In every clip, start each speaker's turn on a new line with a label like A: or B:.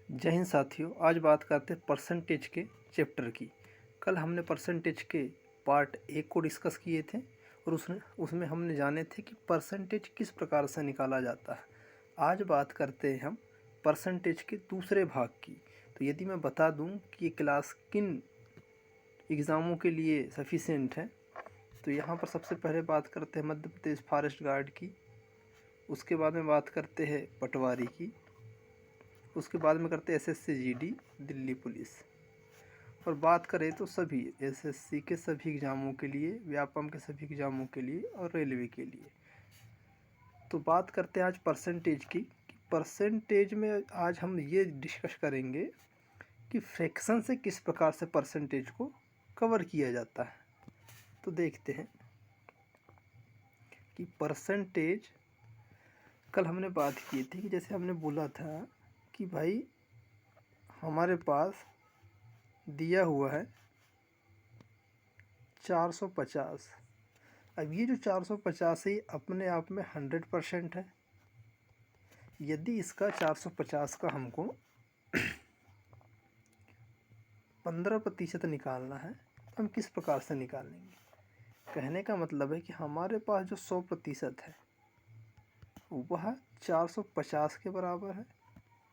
A: जय हिंद साथियों। आज बात करते हैं परसेंटेज के चैप्टर की। कल हमने परसेंटेज के पार्ट 1 को डिस्कस किए थे और उसमें हमने जाने थे कि परसेंटेज किस प्रकार से निकाला जाता है। आज बात करते हैं हम परसेंटेज के दूसरे भाग की। तो यदि मैं बता दूं कि ये क्लास किन एग्ज़ामों के लिए सफिशिएंट है, तो यहाँ पर सबसे पहले बात करते हैं मध्य प्रदेश फॉरेस्ट गार्ड की, उसके बाद में बात करते हैं पटवारी की, उसके बाद में करते हैं एसएससी जीडी दिल्ली पुलिस, और बात करें तो सभी एसएससी के सभी एग्ज़ामों के लिए, व्यापम के सभी एग्ज़ामों के लिए और रेलवे के लिए। तो बात करते हैं आज परसेंटेज की। परसेंटेज में आज हम ये डिस्कस करेंगे कि फ्रैक्शन से किस प्रकार से परसेंटेज को कवर किया जाता है। तो देखते हैं कि परसेंटेज कल हमने बात की थी कि जैसे हमने बोला था कि भाई हमारे पास दिया हुआ है 450। अब ये जो 450 है अपने आप में 100% है। यदि इसका 450 का हमको 15% निकालना है तो हम किस प्रकार से निकालेंगे। कहने का मतलब है कि हमारे पास जो 100% है वह 450 के बराबर है।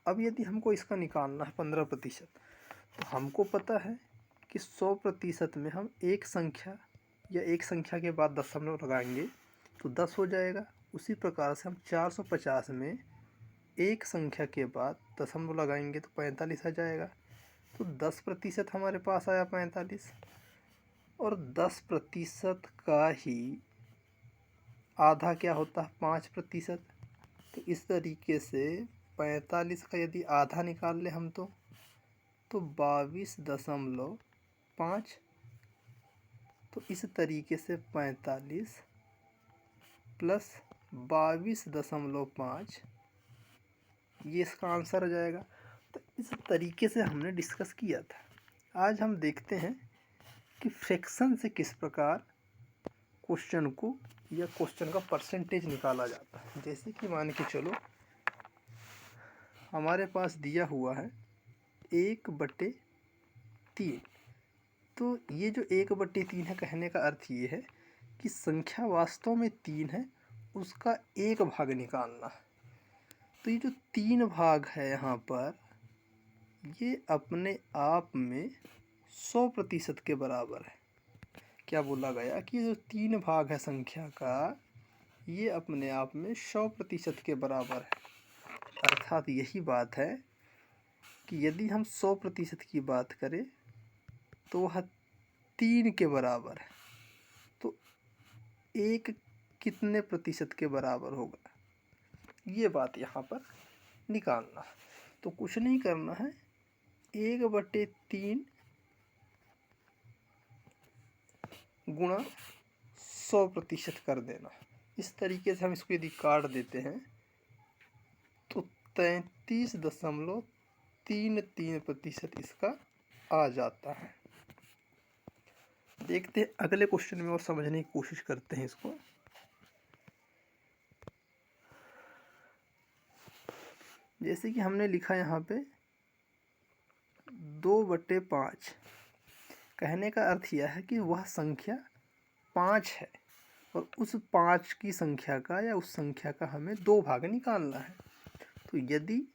A: अब यदि हमको इसका निकालना है 15%, तो हमको पता है कि 100% में हम एक संख्या या एक संख्या के बाद दशमलव लगाएंगे तो 10 हो जाएगा। उसी प्रकार से हम 450 में एक संख्या के बाद दशमलव लगाएंगे तो 45 आ जाएगा। तो 10% हमारे पास आया 45, और 10% का ही आधा क्या होता है 5%। तो इस तरीके से 45 का यदि आधा निकाल ले हम तो 22.5। तो इस तरीके से 45 प्लस 22.5 ये इसका आंसर आ जाएगा। तो इस तरीके से हमने डिस्कस किया था। आज हम देखते हैं कि फ्रैक्शन से किस प्रकार क्वेश्चन को या क्वेश्चन का परसेंटेज निकाला जाता है। जैसे कि मान के चलो हमारे पास दिया हुआ है 1/3। तो ये जो 1/3 है, कहने का अर्थ ये है कि संख्या वास्तव में 3 है, उसका एक भाग निकालना है। तो ये जो 3 भाग है यहाँ पर, ये अपने आप में 100% के बराबर है। क्या बोला गया कि जो 3 भाग है संख्या का, ये अपने आप में 100% के बराबर है। अर्थात यही बात है कि यदि हम 100% की बात करें तो वह 3 के बराबर है। तो 1 कितने प्रतिशत के बराबर होगा, ये बात यहाँ पर निकालना। तो कुछ नहीं करना है, 1/3 गुणा 100% कर देना। इस तरीके से हम इसको यदि काट देते हैं तो 33.33% इसका आ जाता है। देखते हैं अगले क्वेश्चन में और समझने की कोशिश करते हैं इसको। जैसे कि हमने लिखा यहाँ पे 2/5। कहने का अर्थ यह है कि वह संख्या 5 है और उस 5 की संख्या का या उस संख्या का हमें 2 भाग निकालना है। तो यदि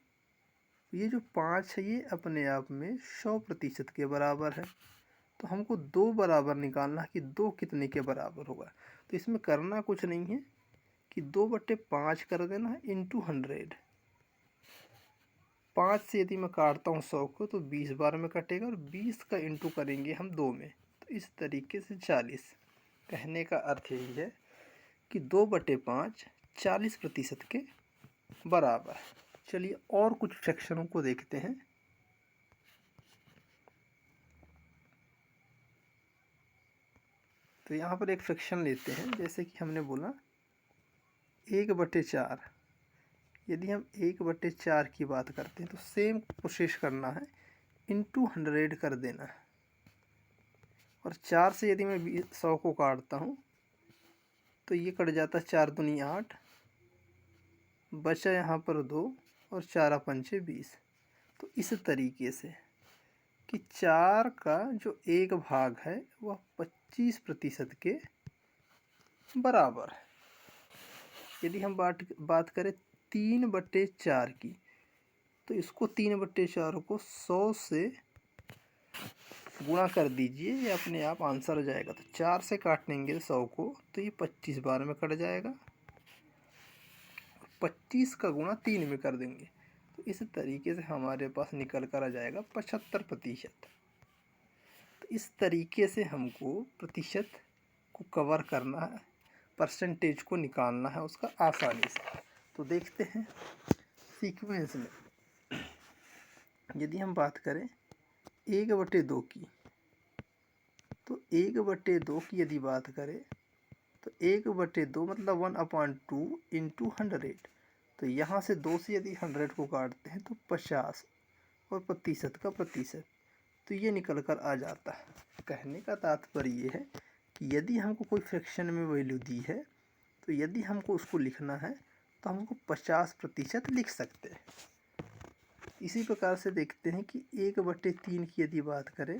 A: ये जो 5 है ये अपने आप में 100% के बराबर है, तो हमको 2 बराबर निकालना है कि 2 कितने के बराबर होगा। तो इसमें करना कुछ नहीं है कि 2/5 कर देना है इंटू 100। 5 से यदि मैं काटता हूँ 100 को तो 20 बार में कटेगा, और 20 का इंटू करेंगे हम 2 में, तो इस तरीके से 40। कहने का अर्थ यही है कि 2/5 40% के बराबर है। चलिए और कुछ फ्रैक्शनों को देखते हैं। तो यहाँ पर एक फ्रैक्शन लेते हैं, जैसे कि हमने बोला 1/4। यदि हम 1/4 की बात करते हैं तो सेम प्रोसेस करना है, इंटू 100 कर देना है। और 4 से यदि मैं 100 को काटता हूँ तो ये कट जाता है, 4 दूनी 8, बचा यहाँ पर 2 और 4 पंचे 20। तो इस तरीके से कि 4 का जो 1 भाग है वह 25% के बराबर है। यदि हम बात करें 3/4 की, तो इसको 3/4 को 100 से गुणा कर दीजिए, ये अपने आप आंसर हो जाएगा। तो 4 से काटेंगे 100 को तो ये 25 बार में कट जाएगा। 25 का गुणा 3 में कर देंगे तो इस तरीके से हमारे पास निकल कर आ जाएगा 75%। तो इस तरीके से हमको प्रतिशत को कवर करना है, परसेंटेज को निकालना है उसका आसानी से। तो देखते हैं सीक्वेंस में, यदि हम बात करें 1/2 की, तो 1/2 की यदि बात करें तो 1/2 मतलब 1/2 इंटू 100। तो यहाँ से 2 से यदि 100 को काटते हैं तो 50 और प्रतिशत का प्रतिशत, तो ये निकल कर आ जाता है। कहने का तात्पर्य ये है कि यदि हमको कोई फ्रैक्शन में वैल्यू दी है तो यदि हमको उसको लिखना है तो हमको 50% लिख सकते हैं। इसी प्रकार से देखते हैं कि 1/3 की यदि बात करें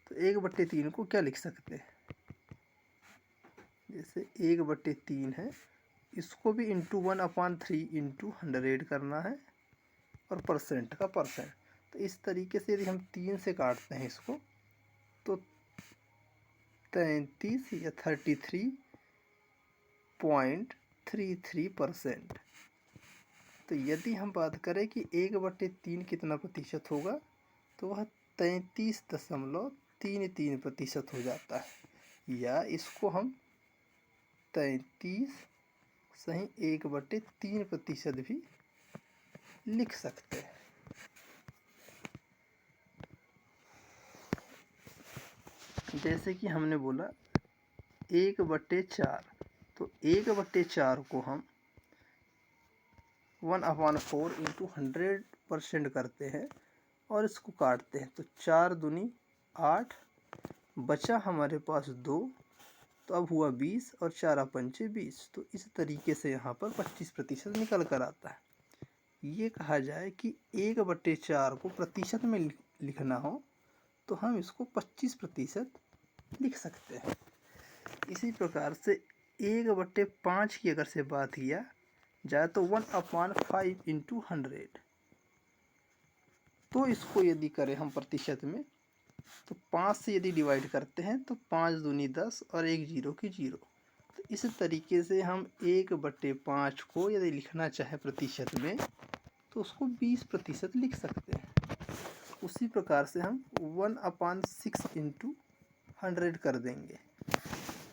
A: तो 1/3 को क्या लिख सकते हैं, जैसे 1/3 है, इसको भी इंटू 1/3 इंटू 100 करना है और परसेंट का परसेंट। तो इस तरीके से यदि हम 3 से काटते हैं इसको तो 33 या 33.33%। तो यदि हम बात करें कि 1/3 कितना प्रतिशत होगा तो वह 33.33% हो जाता है, या इसको हम 33 सही 1/3% भी लिख सकते हैं। जैसे कि हमने बोला 1/4, तो 1/4 को हम 1/4 इंटू 100% करते हैं और इसको काटते हैं तो 4 दूनी 8, बचा हमारे पास 2, तो अब हुआ 20 और 4 पंचे 20। तो इस तरीके से यहाँ पर 25% निकल कर आता है। ये कहा जाए कि 1/4 को प्रतिशत में लिखना हो तो हम इसको 25% लिख सकते हैं। इसी प्रकार से 1/5 की अगर से बात किया जाए तो 1/5 इंटू 100, तो इसको यदि करें हम प्रतिशत में तो 5 से यदि डिवाइड करते हैं तो 5 दूनी 10 और 1 जीरो की 0। तो इस तरीके से हम 1/5 को यदि लिखना चाहे प्रतिशत में तो उसको 20% लिख सकते हैं। उसी प्रकार से हम 1/6 इंटू 100 कर देंगे।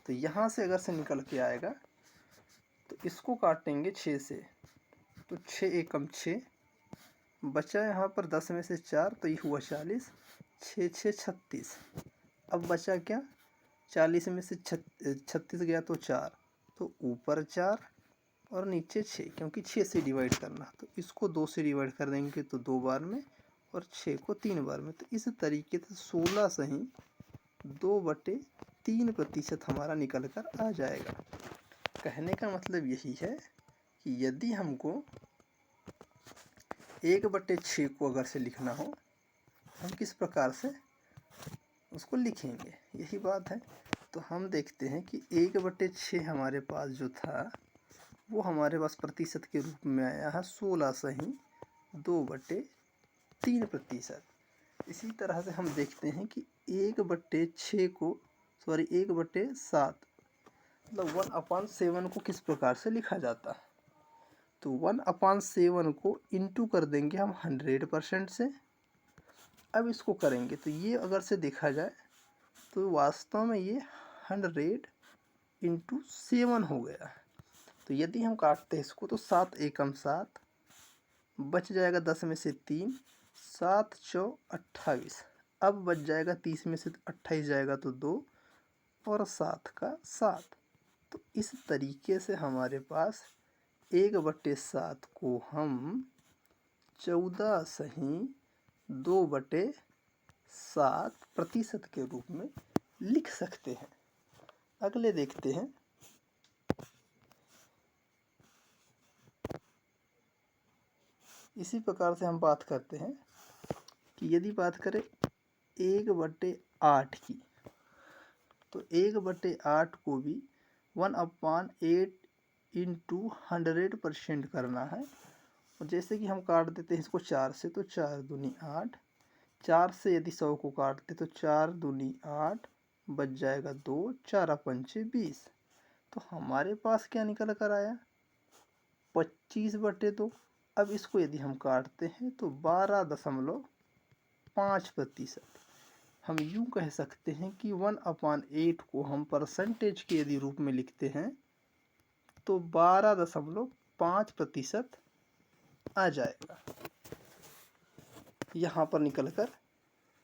A: तो यहाँ से अगर से निकल के आएगा तो इसको काटेंगे 6 से, तो 6 एकम 6, बचा यहाँ पर 10 में से 4 तो ये हुआ 40, 6 6 36। अब बचा क्या, 40 में से 36 गया तो 4, तो ऊपर 4 और नीचे 6, क्योंकि 6 से डिवाइड करना, तो इसको 2 से डिवाइड कर देंगे तो 2 बार में और 6 को 3 बार में। तो इस तरीके से 16 सही 2/3% हमारा निकल कर आ जाएगा। कहने का मतलब यही है कि यदि हमको 1/6 को अगर से लिखना हो हम किस प्रकार से उसको लिखेंगे, यही बात है। तो हम देखते हैं कि 1/6 हमारे पास जो था वो हमारे पास प्रतिशत के रूप में आया है 16 सही 2/3%। इसी तरह से हम देखते हैं कि 1/7 मतलब 1/7 को किस प्रकार से लिखा जाता है। तो 1/7 को इंटू कर देंगे हम 100% से। अब इसको करेंगे तो ये अगर से देखा जाए तो वास्तव में ये 100 इंटू 7 हो गया। तो यदि हम काटते हैं इसको तो 7 एकम 7, बच जाएगा 10 में से 3, 7 चौ 28। अब बच जाएगा 30 में से 28 जाएगा तो 2 और 7 का 7। तो इस तरीके से हमारे पास 1/7 को हम 14 सही 2/7% के रूप में लिख सकते हैं। अगले देखते हैं इसी प्रकार से हम बात करते हैं कि यदि बात करें 1/8 की, तो 1/8 को भी 1/8 इंटू 100% करना है। और जैसे कि हम काट देते हैं इसको 4 से, तो 4 दूनी 8, 4 से यदि 100 को काटते तो 4 दूनी 8, बच जाएगा 2, 4 पंचे 20। तो हमारे पास क्या निकल कर आया, 25/2। अब इसको यदि हम काटते हैं तो 12.5%। हम यूं कह सकते हैं कि 1/8 को हम परसेंटेज के यदि रूप में लिखते हैं तो 12.5% आ जाएगा। यहाँ पर निकल कर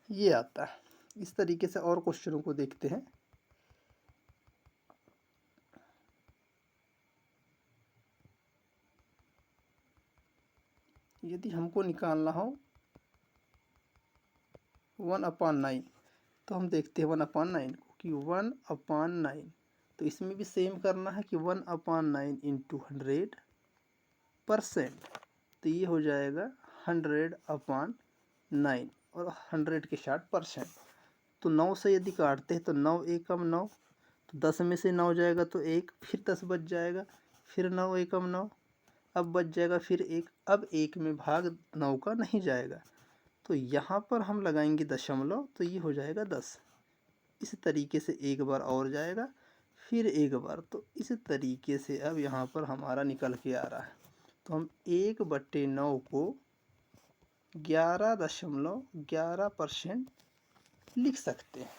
A: ये आता है। इस तरीके से और क्वेश्चनों को देखते हैं। यदि हमको निकालना हो 1/9, तो हम देखते हैं 1/9 को कि 1/9, तो इसमें भी सेम करना है कि 1/9 इंटू 100%, तो ये हो जाएगा 100/9 और 100 के 60%। तो 9 से यदि काटते हैं तो 9 एकम 9, तो 10 में से 9 जाएगा तो 1, फिर 10 बच जाएगा, फिर 9 एकम 9, अब बच जाएगा फिर 1। अब 1 में भाग 9 का नहीं जाएगा, तो यहाँ पर हम लगाएंगे दशमलव, तो ये हो जाएगा 10। इस तरीके से एक बार और जाएगा, फिर एक बार, तो इस तरीके से अब यहाँ पर हमारा निकल के आ रहा है। तो हम 1/9 को 11.11% लिख सकते हैं।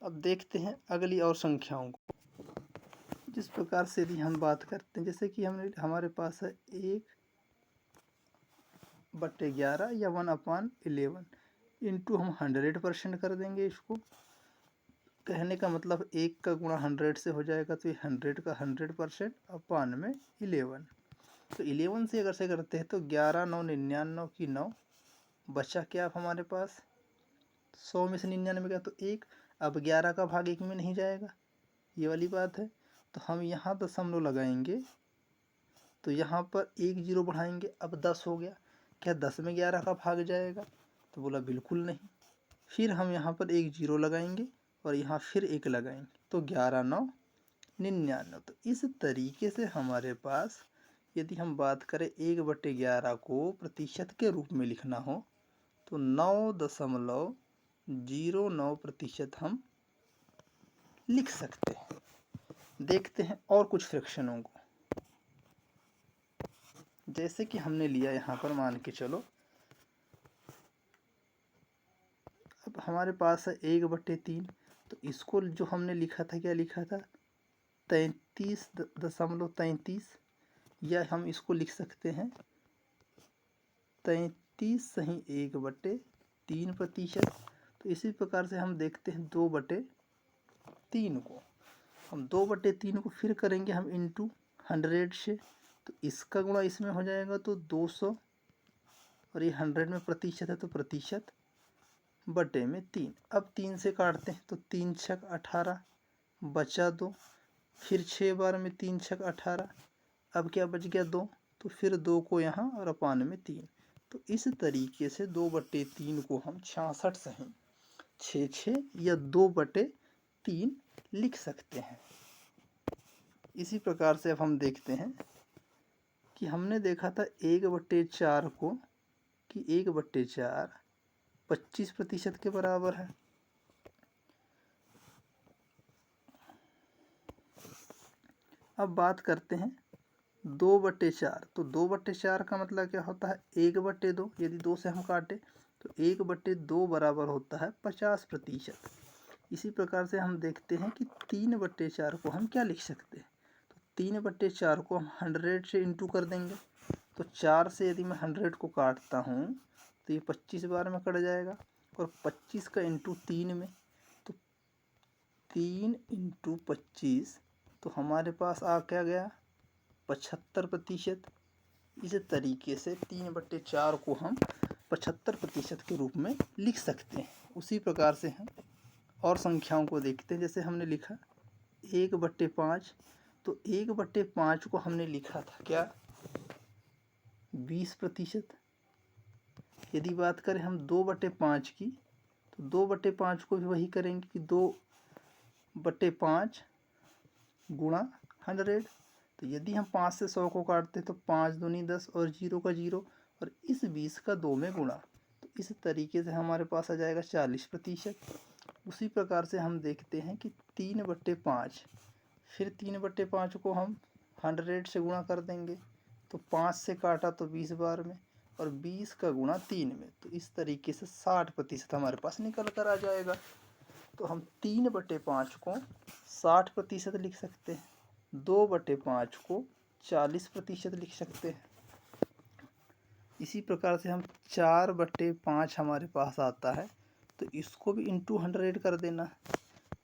A: अब देखते हैं अगली और संख्याओं को। जिस प्रकार से यदि हम बात करते हैं, जैसे कि हमारे पास है 1/11 या 1/11 इंटू हम 100% कर देंगे। इसको कहने का मतलब 1 का गुणा 100 से हो जाएगा, तो ये 100 का 100% अपान में 11। तो 11 से अगर से करते हैं तो 11 9 99 की 9, बचा क्या अब हमारे पास 100 में से 99 गया तो 1। अब 11 का भाग 1 में नहीं जाएगा, ये वाली बात है। तो हम यहाँ दशमलव लगाएंगे, तो यहाँ पर 1 0 बढ़ाएंगे, अब 10 हो गया। क्या 10 में 11 का भाग जाएगा, तो बोला बिल्कुल नहीं। फिर हम यहाँ पर 1 0 लगाएंगे और यहाँ फिर 1 लगाएंगे, तो 11 9 99। तो इस तरीके से हमारे पास यदि हम बात करें 1/11 को प्रतिशत के रूप में लिखना हो तो 9.09% हम लिख सकते हैं। देखते हैं और कुछ फ्रैक्शनों को। जैसे कि हमने लिया यहाँ पर, मान के चलो अब हमारे पास है 1/3, तो इसको जो हमने लिखा था, क्या लिखा था 33.33, या हम इसको लिख सकते हैं 33.1/3%। तो इसी प्रकार से हम देखते हैं 2/3 को, हम 2/3 को फिर करेंगे हम इंटू 100 से, तो इसका गुणा इसमें हो जाएगा तो 200, और ये 100 में प्रतिशत है तो प्रतिशत बटे में 3। अब 3 से काटते हैं तो 3 छक 18, बचा 2, फिर 6 बार में 3 छक 18, अब क्या बच गया 2, तो फिर 2 को यहाँ और अपान में 3। तो इस तरीके से 2/3 को हम 66 सही 6 या 2/3 लिख सकते हैं। इसी प्रकार से अब हम देखते हैं कि हमने देखा था 1/4 को कि 1/4 25% के बराबर है। अब बात करते हैं 2/4, तो 2/4 का मतलब क्या होता है 1/2। यदि 2 से हम काटे तो 1/2 बराबर होता है 50%। इसी प्रकार से हम देखते हैं कि 3/4 को हम क्या लिख सकते हैं, तो 3/4 को हम 100 से इंटू कर देंगे। तो 4 से यदि मैं 100 को काटता हूँ तो ये 25 बार में कट जाएगा, और 25 का इंटू 3 में, तो 3 इंटू 25, तो हमारे पास आ क्या गया 75%। इस तरीके से 3/4 को हम 75% के रूप में लिख सकते हैं। उसी प्रकार से हम और संख्याओं को देखते हैं। जैसे हमने लिखा 1/5, तो 1/5 को हमने लिखा था क्या 20%। यदि बात करें हम 2/5 की, तो 2/5 को भी वही करेंगे कि 2/5 गुणा 100। तो यदि हम 5 से 100 को काटते तो 5 दूनी 10 और 0 का 0, और इस 20 का 2 में गुणा, तो इस तरीके से हमारे पास आ जाएगा 40%। उसी प्रकार से हम देखते हैं कि 3/5, फिर 3/5 को हम 100 से गुणा कर देंगे, तो 5 से काटा तो 20 बार में, और 20 का गुणा 3 में, तो इस तरीके से 60% हमारे पास निकल कर आ जाएगा। तो हम 3/5 को 60% लिख सकते हैं, 2/5 को 40% लिख सकते हैं। इसी प्रकार से हम 4/5 हमारे पास आता है, तो इसको भी इंटू 100 कर देना।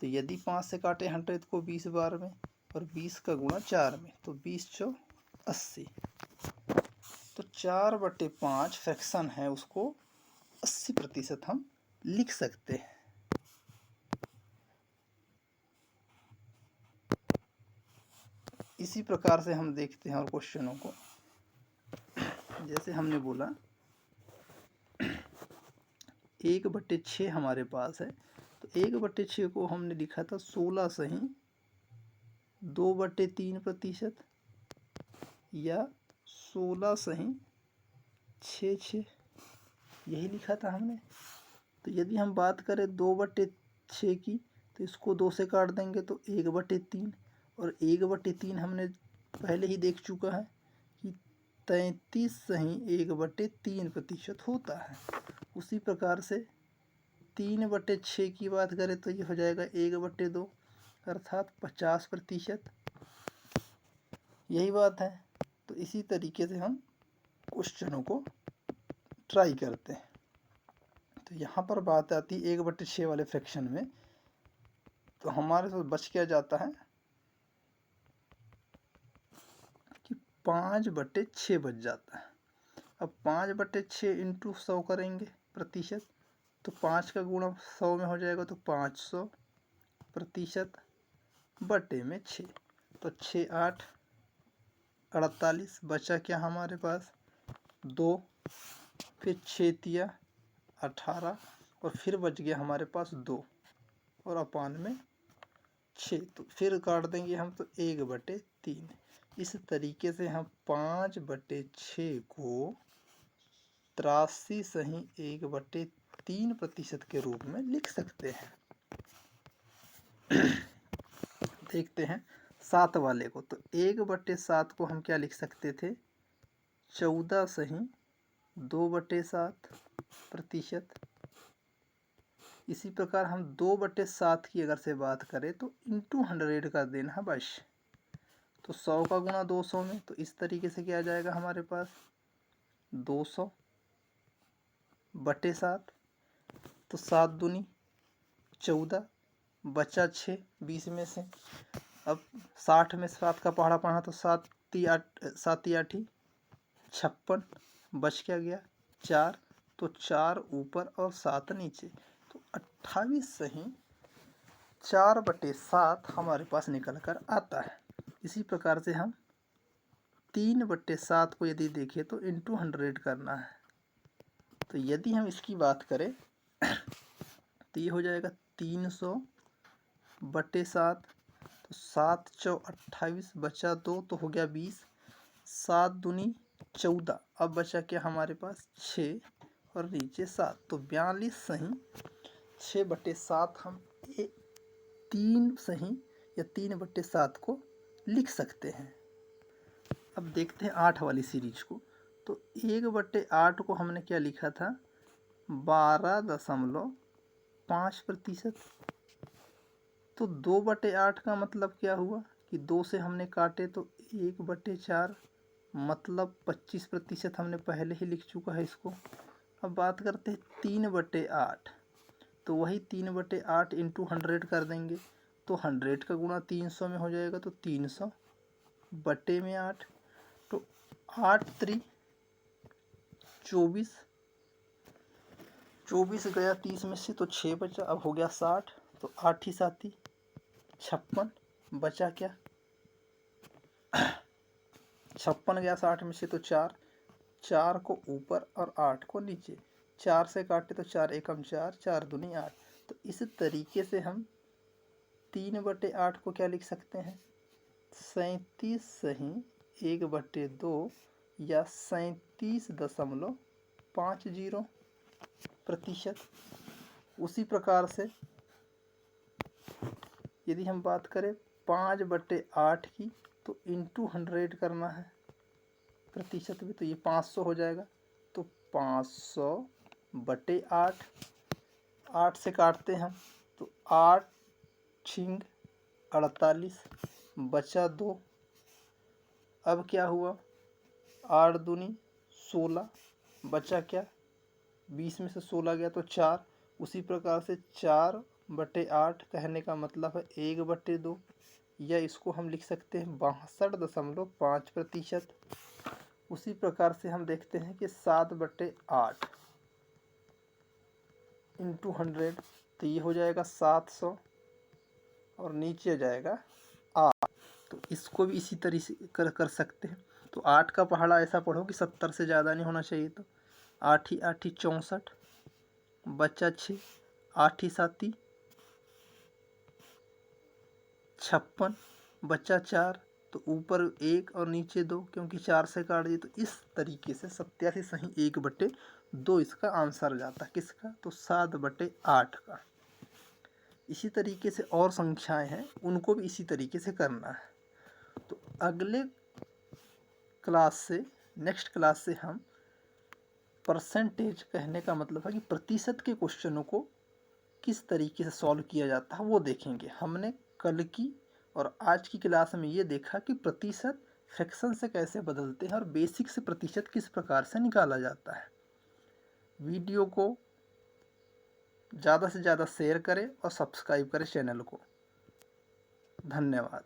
A: तो यदि 5 से काटे 100 को 20 बार में, और 20 का गुणा 4 में, तो 20 चौ 80। तो 4/5 फ्रैक्शन है, उसको 80% हम लिख सकते हैं। इसी प्रकार से हम देखते हैं और क्वेश्चनों को। जैसे हमने बोला 1/6 हमारे पास है, तो 1/6 को हमने लिखा था 16 सही 2/3%, या 16 सही 6/6, यही लिखा था हमने। तो यदि हम बात करें 2/6 की, तो इसको 2 से काट देंगे तो 1/3, और 1/3 हमने पहले ही देख चुका है कि 33 सही 1/3% होता है। उसी प्रकार से 3/6 की बात करें तो ये हो जाएगा 1/2, अर्थात 50%। यही बात है। तो इसी तरीके से हम क्वेश्चनों को ट्राई करते हैं। तो यहाँ पर बात आती है 1/6 वाले फ्रैक्शन में, तो हमारे साथ बच क्या जाता है कि 5/6 बच जाता है। अब 5/6 इंटू 100 करेंगे प्रतिशत, तो 5 का गुणा 100 में हो जाएगा, तो 500% बटे में 6, तो 6 8 48, बचा क्या हमारे पास 2, फिर 6 तिया 18, और फिर बच गया हमारे पास 2, और अपान में 6, तो फिर काट देंगे हम, तो 1/3। इस तरीके से हम 5/6 को 83 सही 1/3% के रूप में लिख सकते हैं। देखते हैं 7 वाले को। तो 1/7 को हम क्या लिख सकते थे, 14 सही 2/7%। इसी प्रकार हम 2/7 की अगर से बात करें तो इंटू 100 कर देना है बस। तो 100 का गुणा 200 में, तो इस तरीके से क्या आ जाएगा हमारे पास 200/7। तो 7 दूनी 14, बचा 6 20 में से। अब 60 में 7 का पहाड़ा पढ़ा, तो 7 8 56, बच क्या गया 4, तो 4 ऊपर और 7 नीचे, तो 28 सही 4/7 हमारे पास निकल कर आता है। इसी प्रकार से हम 3/7 को यदि देखें तो इंटू 100 करना है। तो यदि हम इसकी बात करें तो ये हो जाएगा 300/7, तो 7 चौ 28, बचा 2, तो हो गया 20, 7 दूनी 14, अब बचा क्या हमारे पास 6 और नीचे 7, तो 42 सही 6/7 हम 3 सही या 3/7 को लिख सकते हैं। अब देखते हैं 8 वाली सीरीज को। तो 1/8 को हमने क्या लिखा था 12.5%। तो 2/8 का मतलब क्या हुआ कि 2 से हमने काटे तो 1/4, मतलब 25% हमने पहले ही लिख चुका है इसको। अब बात करते हैं 3/8, तो वही 3/8 इंटू 100 कर देंगे, तो 100 का गुणा 300 में हो जाएगा, तो 300/8, तो 8 3 24, 24 गया 30 में से, तो 6 बचा, अब हो गया 60, तो 8 ही 7 56, बचा क्या 56 गया 60 में से, तो 4 4 को ऊपर और 8 को नीचे। 4 से काटे तो 4 एकम 4, 4 दूनी 8। तो इस तरीके से हम 3/8 को क्या लिख सकते हैं, 37.1/2 या 37.50%। उसी प्रकार से यदि हम बात करें 5/8 की, तो इंटू 100 करना है प्रतिशत में, तो ये 500 हो जाएगा। तो 500/8, 8 से काटते हैं हम तो 8 छिंग 48, बचा 2। अब क्या हुआ, 8 दूनी 16, बचा क्या, 20 में से 16 गया तो 4। उसी प्रकार से 4/8 कहने का मतलब है 1/2, या इसको हम लिख सकते हैं 62.5%। उसी प्रकार से हम देखते हैं कि 7/8 इंटू 100, तो ये हो जाएगा 700 और नीचे जाएगा 8। तो इसको भी इसी तरीके से कर सकते हैं। तो 8 का पहाड़ा ऐसा पढ़ो कि 70 से ज़्यादा नहीं होना चाहिए। तो 8 ही 8 64, बचा 6, 8 ही 7 56, बचा 4। तो ऊपर 1 और नीचे 2, क्योंकि 4 से काट दिए। तो इस तरीके से 87 सही 1/2 इसका आंसर जाता है। किसका, तो 7/8 का। इसी तरीके से और संख्याएं हैं, उनको भी इसी तरीके से करना है। तो अगले क्लास से, नेक्स्ट क्लास से हम परसेंटेज कहने का मतलब है कि प्रतिशत के क्वेश्चनों को किस तरीके से सॉल्व किया जाता है वो देखेंगे। हमने कल की और आज की क्लास में ये देखा कि प्रतिशत फ्रैक्शन से कैसे बदलते हैं और बेसिक से प्रतिशत किस प्रकार से निकाला जाता है। वीडियो को ज़्यादा से ज़्यादा शेयर करें और सब्सक्राइब करें चैनल को। धन्यवाद।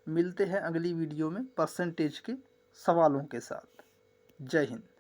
A: मिलते हैं अगली वीडियो में परसेंटेज के सवालों के साथ। जय हिंद।